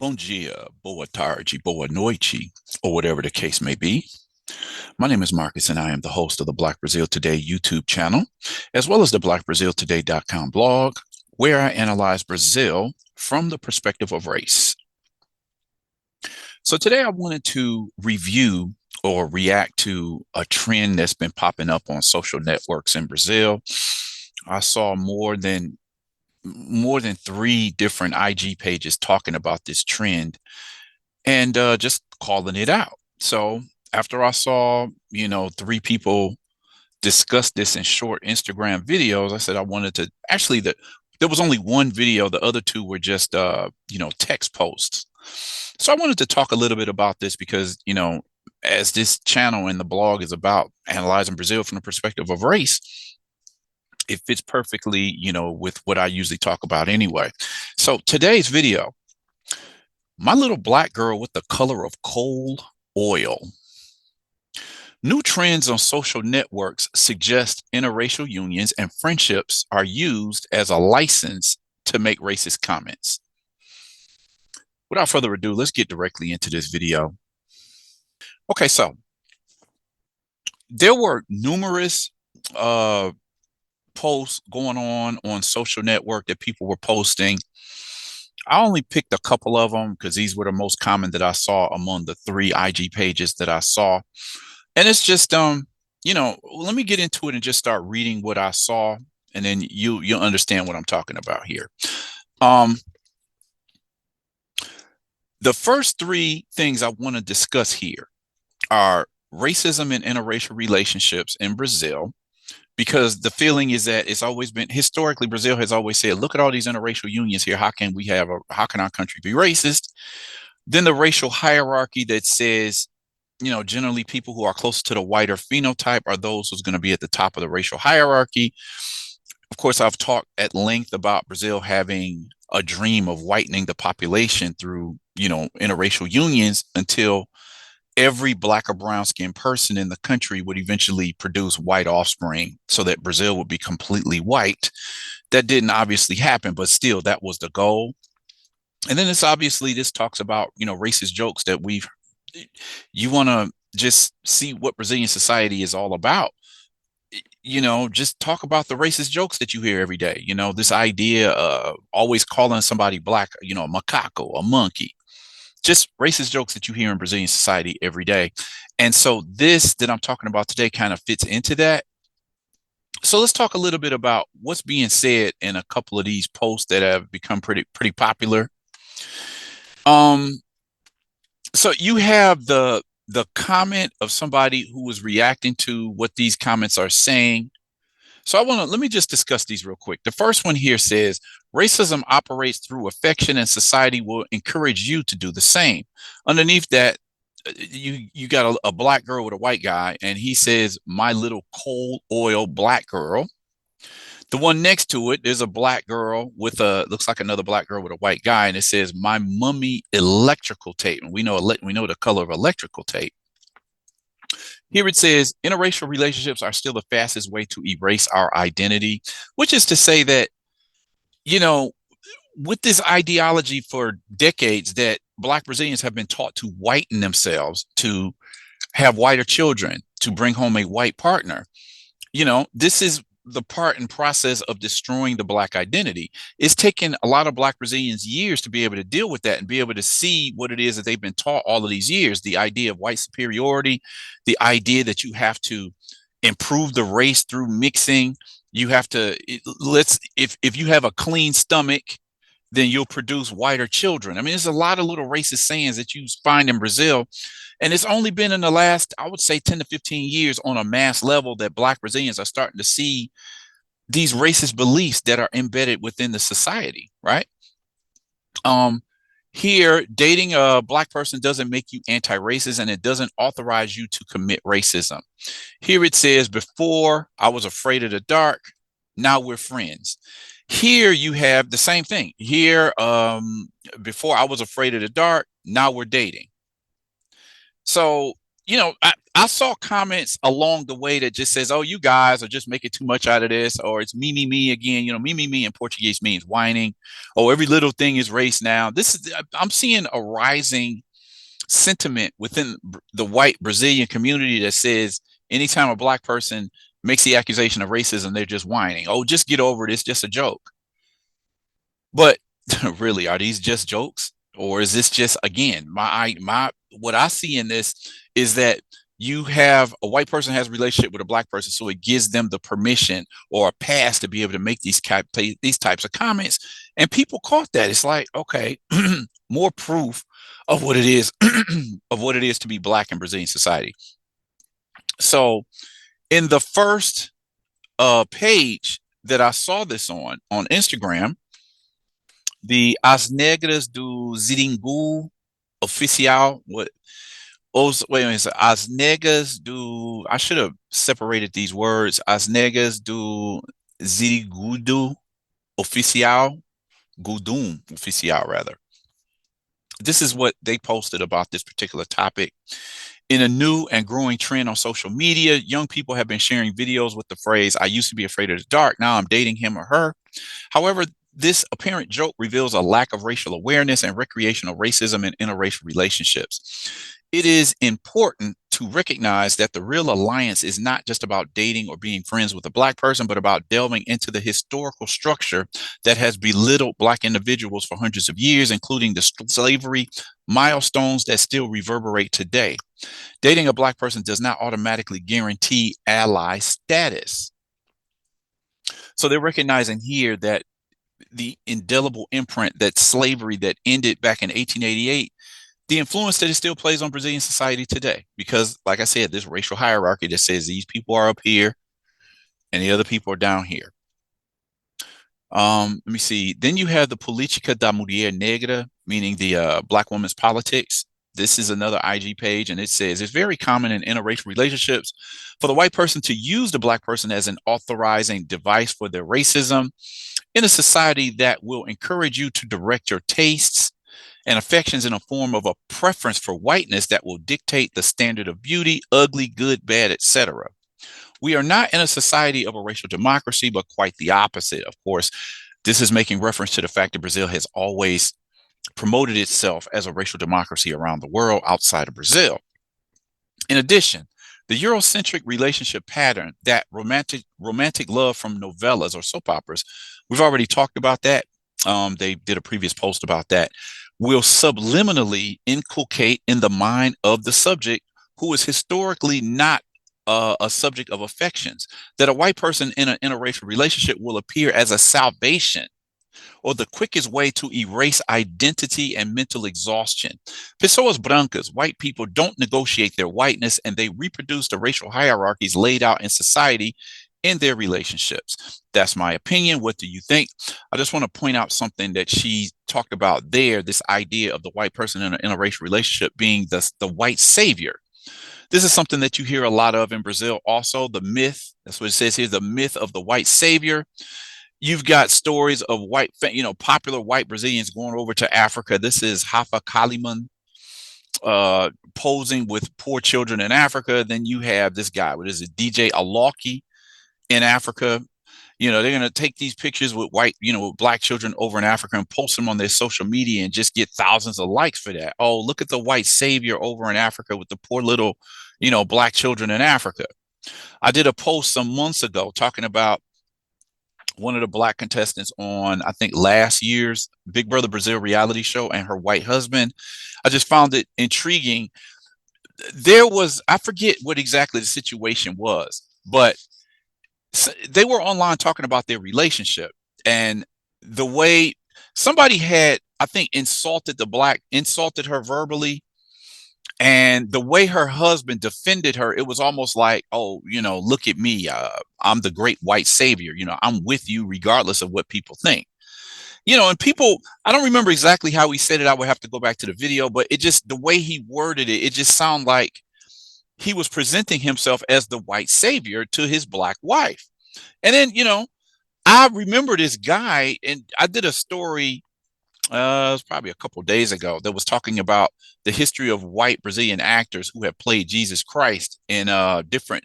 Bom dia, boa tarde, boa noite, or whatever the case may be. My name is Marcus, and I am the host of the Black Brazil Today YouTube channel, as well as the blackbraziltoday.com blog, where I analyze Brazil from the perspective of race. So today I wanted to review or react to a trend that's been popping up on social networks in Brazil. I saw more than three different IG pages talking about this trend and just calling it out. So after I saw, three people discuss this in short Instagram videos, I said I wanted to actually there was only one video. The other two were just, text posts. So I wanted to talk a little bit about this because, as this channel and the blog is about analyzing Brazil from the perspective of race, it fits perfectly, with what I usually talk about anyway. So today's video, my little black girl with the color of coal oil. New trends on social networks suggest interracial unions and friendships are used as a license to make racist comments. Without further ado, let's get directly into this video. Okay, so there were numerous posts going on social network that people were posting. I only picked a couple of them because these were the most common that I saw among the three IG pages that I saw. And it's just, let me get into it and just start reading what I saw, and then you'll understand what I'm talking about here. The first three things I want to discuss here are racism and interracial relationships in Brazil, because the feeling is that it's always been, historically, Brazil has always said, look at all these interracial unions here. How can our country be racist? Then the racial hierarchy that says, generally people who are closer to the whiter phenotype are those who's going to be at the top of the racial hierarchy. Of course, I've talked at length about Brazil having a dream of whitening the population through, interracial unions until every black or brown skinned person in the country would eventually produce white offspring so that Brazil would be completely white. That didn't obviously happen, but still that was the goal. And then this talks about, racist jokes that you want to just see what Brazilian society is all about. Just talk about the racist jokes that you hear every day. This idea of always calling somebody black, a macaco, a monkey, just racist jokes that you hear in Brazilian society every day. And so this that I'm talking about today kind of fits into that. So let's talk a little bit about what's being said in a couple of these posts that have become pretty popular. So you have the comment of somebody who was reacting to what these comments are saying. So let me just discuss these real quick. The first one here says, racism operates through affection and society will encourage you to do the same. Underneath that, you got a black girl with a white guy, and he says, my little coal oil black girl. The one next to it, there's a black girl looks like another black girl with a white guy, and it says, my mummy electrical tape. And we know the color of electrical tape. Here it says, interracial relationships are still the fastest way to erase our identity, which is to say that, with this ideology for decades that Black Brazilians have been taught to whiten themselves, to have whiter children, to bring home a white partner, this is the part and process of destroying the Black identity. It's taken a lot of Black Brazilians years to be able to deal with that and be able to see what it is that they've been taught all of these years. The idea of white superiority, the idea that you have to improve the race through mixing. You have to, if you have a clean stomach, then you'll produce whiter children. I mean, there's a lot of little racist sayings that you find in Brazil. And it's only been in the last, I would say, 10 to 15 years on a mass level that Black Brazilians are starting to see these racist beliefs that are embedded within the society, right? Here, dating a Black person doesn't make you anti-racist, and it doesn't authorize you to commit racism. Here it says, before I was afraid of the dark, now we're friends. Here you have the same thing. Here, before I was afraid of the dark, now we're dating. So I saw comments along the way that just says, "Oh, you guys are just making too much out of this," or it's me again. Me in Portuguese means whining. Oh, every little thing is race now. I'm seeing a rising sentiment within the white Brazilian community that says anytime a black person makes the accusation of racism, they're just whining. Oh, just get over it. It's just a joke. But really, are these just jokes? Or is this just, again, my what I see in this is that you have a white person has a relationship with a black person, so it gives them the permission or a pass to be able to make these types of comments. And people caught that. It's like, okay, more proof of what it is of what it is to be black in Brazilian society. So in the first page that I saw this on Instagram, the As Negras do Ziringu Oficial. What? Oh, wait a minute. As Negras do. I should have separated these words. As Negras do Zirigudo Oficial. Gudum Oficial, rather. This is what they posted about this particular topic. In a new and growing trend on social media, young people have been sharing videos with the phrase, "I used to be afraid of the dark. Now I'm dating him or her." However, this apparent joke reveals a lack of racial awareness and recreational racism in interracial relationships. It is important to recognize that the real alliance is not just about dating or being friends with a black person, but about delving into the historical structure that has belittled black individuals for hundreds of years, including the slavery milestones that still reverberate today. Dating a black person does not automatically guarantee ally status. So they're recognizing here that the indelible imprint that slavery that ended back in 1888, the influence that it still plays on Brazilian society today. Because, like I said, this racial hierarchy that says these people are up here and the other people are down here. Let me see. Then you have the Política da Mulher Negra, meaning the Black woman's politics. This is another IG page, and it says it's very common in interracial relationships for the white person to use the black person as an authorizing device for their racism in a society that will encourage you to direct your tastes and affections in a form of a preference for whiteness that will dictate the standard of beauty, ugly, good, bad, etc. We are not in a society of a racial democracy, but quite the opposite. Of course, this is making reference to the fact that Brazil has always promoted itself as a racial democracy around the world outside of Brazil. In addition, the Eurocentric relationship pattern, that romantic love from novellas or soap operas, we've already talked about that. They did a previous post about that, will subliminally inculcate in the mind of the subject, who is historically not a subject of affections, that a white person in an interracial relationship will appear as a salvation or the quickest way to erase identity and mental exhaustion. Pessoas brancas, white people, don't negotiate their whiteness, and they reproduce the racial hierarchies laid out in society in their relationships. That's my opinion. What do you think? I just want to point out something that she talked about there, this idea of the white person in an interracial relationship being the white savior. This is something that you hear a lot of in Brazil also, the myth. That's what it says here, the myth of the white savior. You've got stories of popular white Brazilians going over to Africa. This is Rafa Kalimann posing with poor children in Africa. Then you have this guy, what is it, DJ Alok in Africa. They're going to take these pictures with with black children over in Africa and post them on their social media and just get thousands of likes for that. Oh, look at the white savior over in Africa with the poor little, black children in Africa. I did a post some months ago talking about one of the black contestants on, I think, last year's Big Brother Brazil reality show and her white husband. I just found it intriguing. I forget what exactly the situation was, but they were online talking about their relationship, and the way somebody had, I think, insulted her verbally, and the way her husband defended her, it was almost like, oh, look at me, I'm the great white savior, I'm with you regardless of what people think. And people, I don't remember exactly how he said it. I would have to go back to the video, but it just, the way he worded it, it just sounded like he was presenting himself as the white savior to his black wife. And then, I remember this guy, and I did a story It was probably a couple of days ago, that was talking about the history of white Brazilian actors who have played Jesus Christ in different,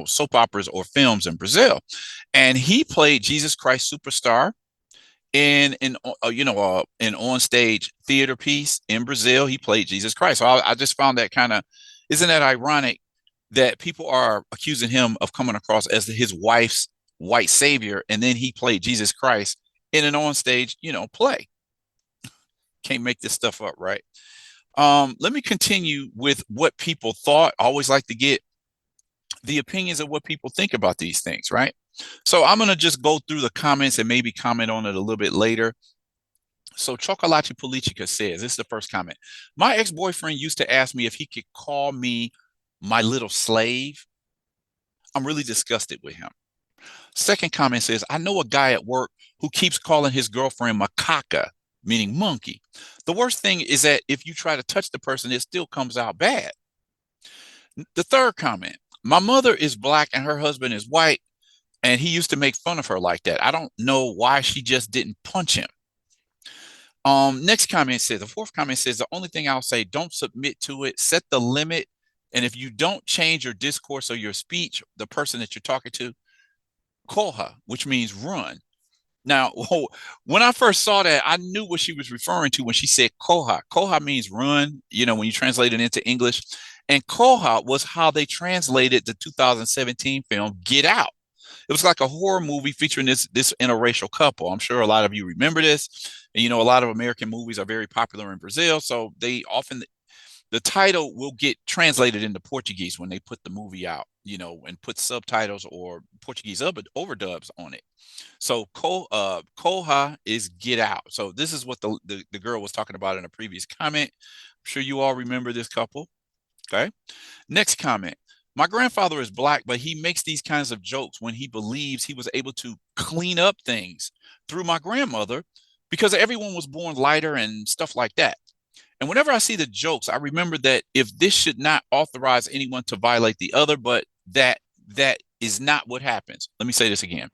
soap operas or films in Brazil. And he played Jesus Christ Superstar in an on stage theater piece in Brazil. He played Jesus Christ. So I just found that kind of, isn't that ironic that people are accusing him of coming across as his wife's white savior, and then he played Jesus Christ in an on stage, play. Can't make this stuff up, right? Let me continue with what people thought. I always like to get the opinions of what people think about these things, right? So I'm going to just go through the comments and maybe comment on it a little bit later. So Chocolache Politica says, this is the first comment. My ex-boyfriend used to ask me if he could call me my little slave. I'm really disgusted with him. Second comment says, I know a guy at work who keeps calling his girlfriend macaca, meaning monkey. The worst thing is that if you try to touch the person, it still comes out bad. The third comment, my mother is black and her husband is white, and he used to make fun of her like that. I don't know why she just didn't punch him. Next comment says, the fourth comment says, the only thing I'll say, don't submit to it, set the limit. And if you don't change your discourse or your speech, the person that you're talking to, koha, which means run. Now, when I first saw that, I knew what she was referring to when she said koha. Koha means run, when you translate it into English. And koha was how they translated the 2017 film Get Out. It was like a horror movie featuring this interracial couple. I'm sure a lot of you remember this. And, a lot of American movies are very popular in Brazil. So they often, the title will get translated into Portuguese when they put the movie out, and put subtitles or Portuguese overdubs on it. So Koha is Get Out. So this is what the girl was talking about in a previous comment. I'm sure you all remember this couple. Okay. Next comment. My grandfather is black, but he makes these kinds of jokes when he believes he was able to clean up things through my grandmother because everyone was born lighter and stuff like that. And whenever I see the jokes, I remember that if this should not authorize anyone to violate the other, but that is not what happens. Let me say this again.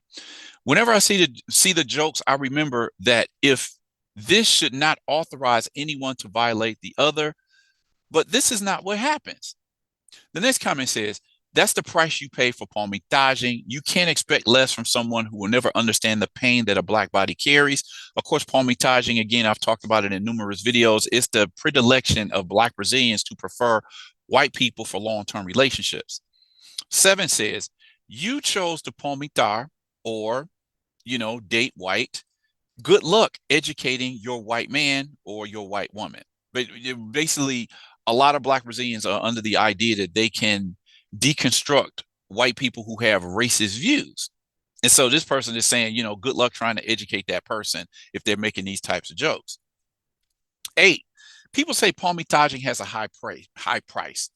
Whenever I see the jokes, I remember that if this should not authorize anyone to violate the other, but this is not what happens. The next comment says, that's the price you pay for palmitagem. You can't expect less from someone who will never understand the pain that a black body carries. Of course, palmitagem, again, I've talked about it in numerous videos. It's the predilection of black Brazilians to prefer white people for long-term relationships. 7 says, you chose to palmitar or, date white. Good luck educating your white man or your white woman. But basically, a lot of black Brazilians are under the idea that they can deconstruct white people who have racist views. And so this person is saying, good luck trying to educate that person if they're making these types of jokes. 8, people say palmitagem has a high price.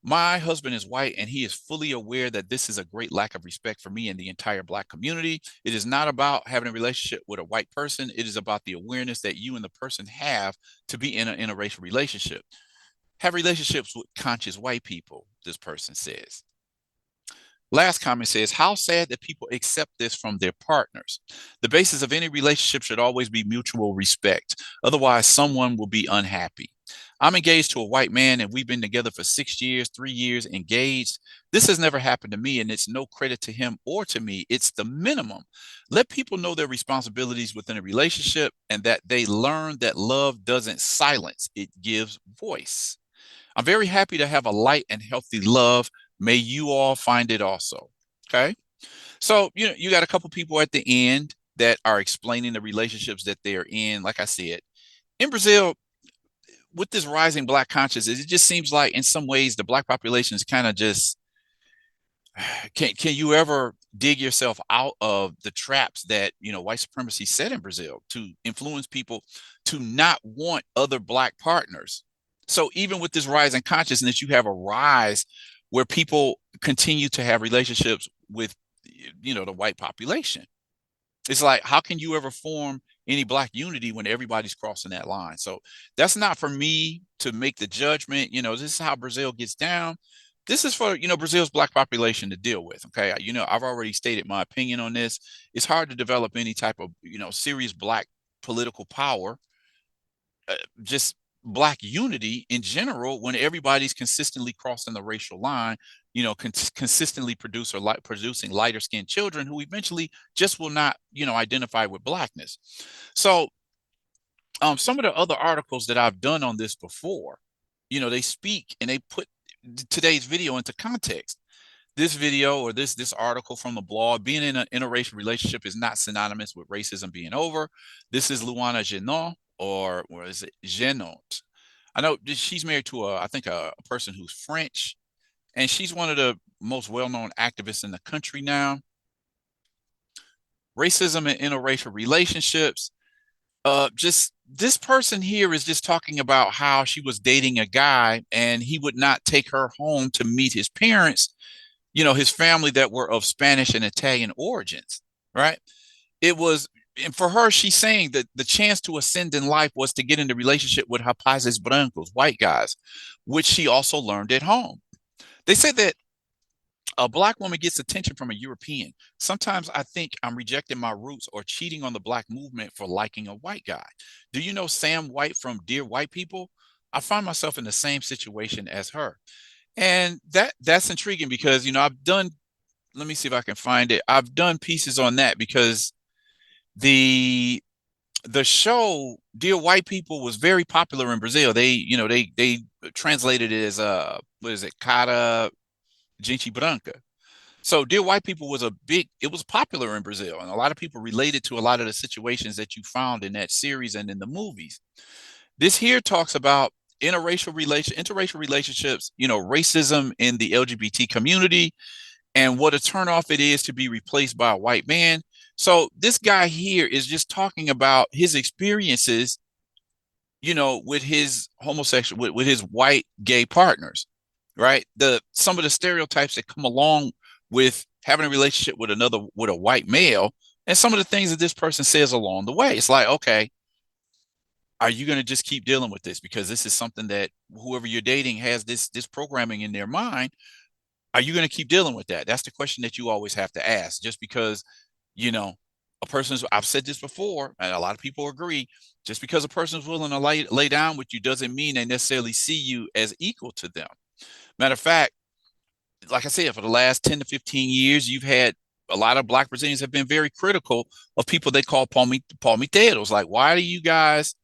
My husband is white and he is fully aware that this is a great lack of respect for me and the entire black community. It is not about having a relationship with a white person. It is about the awareness that you and the person have to be in an interracial relationship. Have relationships with conscious white people, this person says. Last comment says, how sad that people accept this from their partners. The basis of any relationship should always be mutual respect. Otherwise, someone will be unhappy. I'm engaged to a white man and we've been together for 6 years, 3 years engaged. This has never happened to me and it's no credit to him or to me. It's the minimum. Let people know their responsibilities within a relationship and that they learn that love doesn't silence, it gives voice. I'm very happy to have a light and healthy love. May you all find it also. Okay. So, you got a couple people at the end that are explaining the relationships that they're in. Like I said, in Brazil, with this rising black consciousness, it just seems like in some ways the black population is kind of just, can you ever dig yourself out of the traps that, white supremacy set in Brazil to influence people to not want other black partners? So even with this rise in consciousness, you have a rise where people continue to have relationships with, the white population. It's like, how can you ever form any black unity when everybody's crossing that line? So that's not for me to make the judgment. This is how Brazil gets down. This is for, Brazil's black population to deal with. Okay. I've already stated my opinion on this. It's hard to develop any type of, serious black political power just black unity in general when everybody's consistently crossing the racial line, consistently producing lighter skinned children who eventually just will not, identify with blackness. So some of the other articles that I've done on this before, they speak and they put today's video into context. This video or this article from the blog, being in an interracial relationship is not synonymous with racism being over. This is Luana Genon, or is it Genot? I know she's married to I think a person who's French, and she's one of the most well-known activists in the country now. Racism in interracial relationships. Just this person here is just talking about how she was dating a guy and he would not take her home to meet his parents, his family that were of Spanish and Italian origins, right? It was, and for her, she's saying that the chance to ascend in life was to get into relationship with rapazes brancos, white guys, which she also learned at home. They said that a black woman gets attention from a European. Sometimes I think I'm rejecting my roots or cheating on the black movement for liking a white guy. Do you know Sam White from Dear White People? I find myself in the same situation as her. And that's intriguing because, I've done, let me see if I can find it. I've done pieces on that because the show Dear White People was very popular in Brazil. They translated it as what is it, Cara Gente Branca. So Dear White People it was popular in Brazil, and a lot of people related to a lot of the situations that you found in that series and in the movies. This here talks about interracial relationships, racism in the LGBT community, and what a turnoff it is to be replaced by a white man. So this guy here is just talking about his experiences, with his homosexual, with his white gay partners, right? Some of the stereotypes that come along with having a relationship with a white male, and some of the things that this person says along the way. It's like, okay, are you going to just keep dealing with this because this is something that whoever you're dating has this programming in their mind? Are you going to keep dealing with that? That's the question that you always have to ask. Just because, you know, I've said this before, and a lot of people agree, just because a person is willing to lay down with you doesn't mean they necessarily see you as equal to them. Matter of fact, like I said, for the last 10 to 15 years, you've had a lot of Black Brazilians have been very critical of people they call palmiteiros. Like, why do you guys,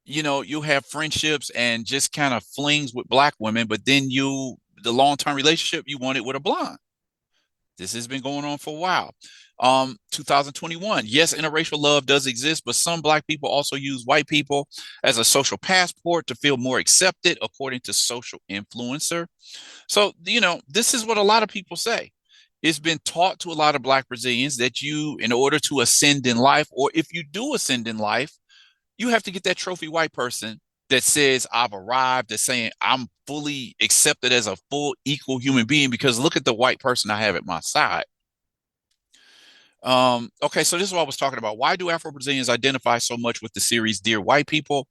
you have friendships and just kind of flings with Black women, but then the long-term relationship you want it with a blonde? This has been going on for a while. 2021, yes, interracial love does exist, but some Black people also use white people as a social passport to feel more accepted, according to social influencer. So, this is what a lot of people say. It's been taught to a lot of Black Brazilians that in order to ascend in life, or if you do ascend in life, you have to get that trophy white person that says, I've arrived, that's saying, I'm fully accepted as a full equal human being because look at the white person I have at my side. Okay, so this is what I was talking about. Why do Afro-Brazilians identify so much with the series Dear White People?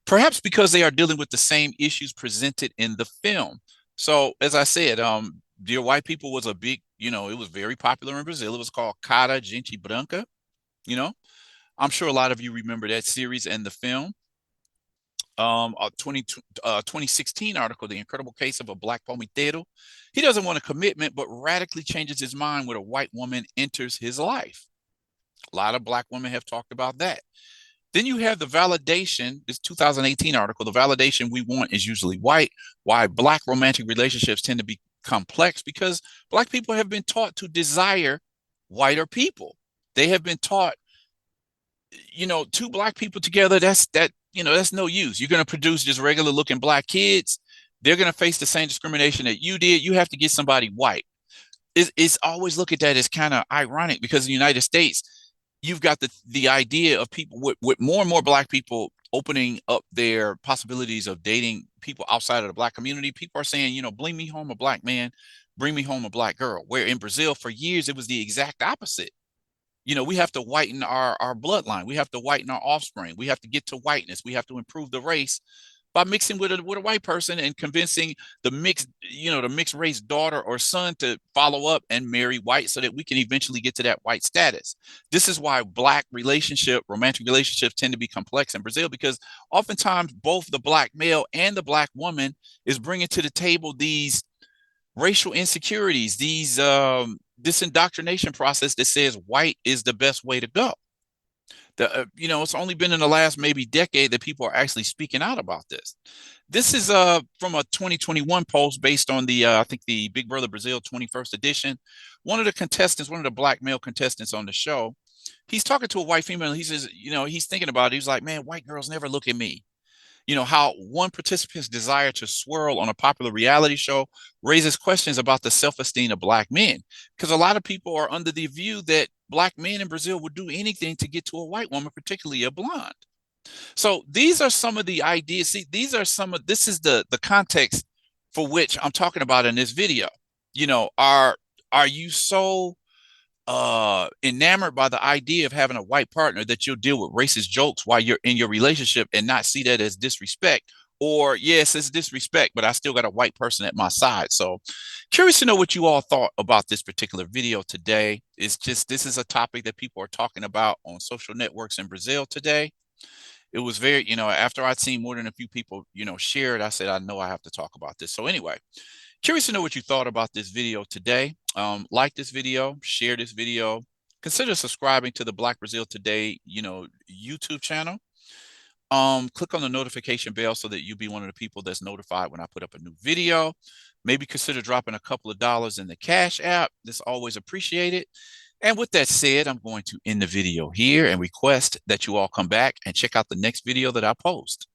Perhaps because they are dealing with the same issues presented in the film. So, as I said, Dear White People was a big, it was very popular in Brazil. It was called Cara Gente Branca. I'm sure a lot of you remember that series and the film. A 2016 article, The Incredible Case of a Black Palmiteiro. He doesn't want a commitment, but radically changes his mind when a white woman enters his life. A lot of Black women have talked about that. Then you have the validation, this 2018 article, the validation we want is usually white. Why Black romantic relationships tend to be complex? Because Black people have been taught to desire whiter people. They have been taught, two Black people together, that's no use. You're going to produce just regular looking Black kids. They're going to face the same discrimination that you did. You have to get somebody white. It's always look at that as kind of ironic because in the United States, you've got the idea of people with more and more Black people opening up their possibilities of dating people outside of the Black community. People are saying, bring me home a Black man, bring me home a Black girl. Where in Brazil, for years, it was the exact opposite. We have to whiten our bloodline. We have to whiten our offspring. We have to get to whiteness. We have to improve the race by mixing with a white person and convincing the mixed race daughter or son to follow up and marry white so that we can eventually get to that white status. This is why romantic relationships tend to be complex in Brazil, because oftentimes both the black male and the black woman is bringing to the table these racial insecurities, this indoctrination process that says white is the best way to go. It's only been in the last maybe decade that people are actually speaking out about this. This is from a 2021 post based on the I think the Big Brother Brazil 21st edition. One of the black male contestants on the show, he's talking to a white female. And he says, he's thinking about it. He's like, man, white girls never look at me. How one participant's desire to swirl on a popular reality show raises questions about the self-esteem of black men, because a lot of people are under the view that black men in Brazil would do anything to get to a white woman, particularly a blonde. So these are some of the ideas. See, this is the context for which I'm talking about in this video. Are you so enamored by the idea of having a white partner that you'll deal with racist jokes while you're in your relationship and not see that as disrespect? Or yes, it's disrespect, but I still got a white person at my side. So curious to know what you all thought about this particular video today. This is a topic that people are talking about on social networks in Brazil today. It was very, after I'd seen more than a few people, share it, I said, I know I have to talk about this. So anyway, curious to know what you thought about this video today. Like this video, share this video, consider subscribing to the Black Brazil Today, YouTube channel. Click on the notification bell so that you'll be one of the people that's notified when I put up a new video. Maybe consider dropping a couple of dollars in the Cash app. That's always appreciated. And with that said, I'm going to end the video here and request that you all come back and check out the next video that I post.